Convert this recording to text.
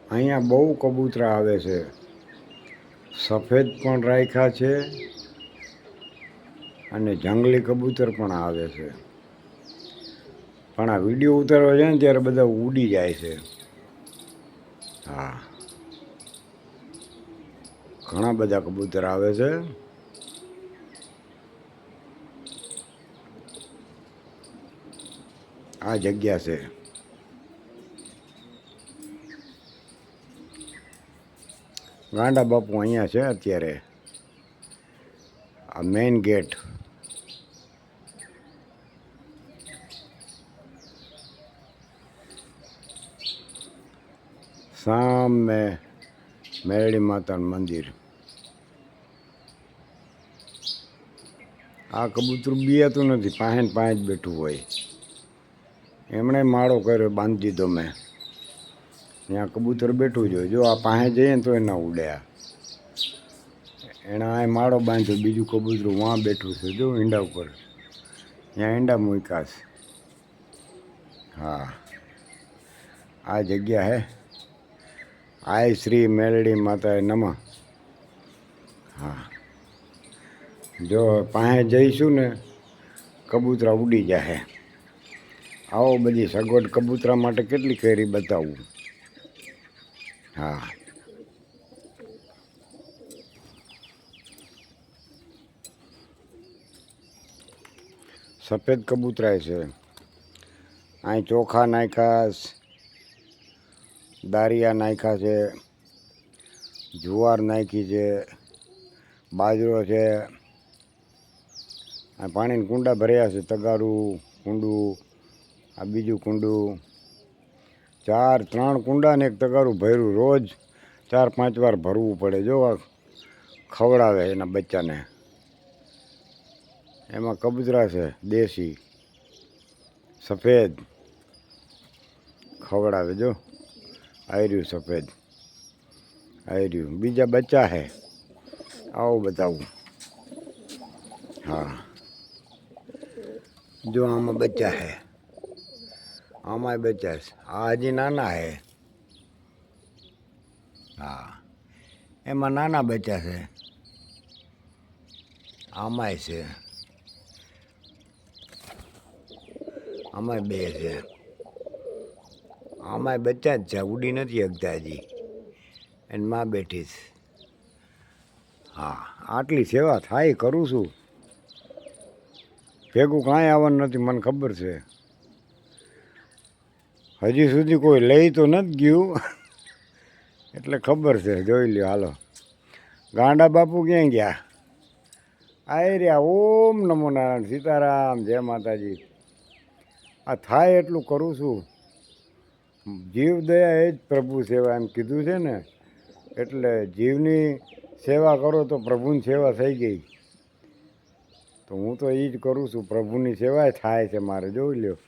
અહીંયા બહુ કબૂતરા આવે છે, સફેદ પણ રાખ્યા છે અને જંગલી કબૂતર પણ આવે છે. પણ આ વિડીયો ઉતારવા જાય ને ત્યારે બધા ઉડી જાય છે. હા, ઘણા બધા કબૂતર આવે છે. આ જગ્યા છે. ગાંડા બાપુ અહીંયા છે અત્યારે. આ મેઇન ગેટ. સામે મેરડી માતાનું મંદિર. આ કબૂતરું બિયાતું નથી, પાંહે ને પાંહે જ બેઠું હોય. એમણે માળો કર્યો, બાંધી દીધો મેં. ત્યાં કબૂતર બેઠું જ હોય. જો આ પાંહે જઈએ ને તો એ ના ઉડે. એણે આ માળો બાંધ્યો, બીજું કબૂતરું વાં બેઠું છે. જો ઈંડા ઉપર, ત્યાં ઈંડા મૂક્યા છે. હા, આ જગ્યા હે. આય શ્રી મેલડી માતાએ નમઃ. હા, જો પાંહે જઈશું ને કબૂતરા ઉડી જાય. આવો બધી સગવડ કબૂતરા માટે કેટલી કરી બતાવું. હા, સફેદ કબૂતરાય છે. અહીં ચોખા નાખ્યા, દારિયા નાખ્યા છે, જુવાર નાખી છે, બાજરો છે. આ પાણીના કુંડા ભર્યા છે, તગારું કુંડું, આ બીજું કુંડું. 3 કુંડા ને 1 તગારું ભર્યું. રોજ 4-5 વાર ભરવું પડે. જો આ ખવડાવે એના બચ્ચાને. એમાં કબૂતરા છે દેશી સફેદ, ખવડાવે. જો આયર્યું સફેદ, આયર્યું. બીજા બચ્ચા છે, આવો બતાવું. હા, જો આમાં બચ્ચા છે, આમાંય બચ્ચા છે. આ હજી નાના છે. હા, એમાં નાના બચ્ચા છે, આમાંય છે, આમાંય 2 છે. આમાંય બચ્ચા જ છે, ઉડી નથી શકતા હજી. એની માં બેઠી છે. હા, આટલી સેવા થાય કરું છું. ભેગું કાંઈ આવવાનું નથી, મને ખબર છે. હજી સુધી કોઈ લઈ તો નથી ગયું, એટલે ખબર છે. જોઈ લ્યો. હાલો, ગાંડા બાપુ ક્યાં ગયા? આય રહ્યા. ઓમ નમો નારાયણ, સીતારામ, જય માતાજી. આ થાય એટલું કરું છું. જીવ દયા એ જ પ્રભુ સેવા, એમ કીધું છે ને. એટલે જીવની સેવા કરો તો પ્રભુની સેવા થઈ ગઈ. તો હું તો એ જ કરું છું. પ્રભુની સેવાય થાય છે મારે. જોઈ લ્યો.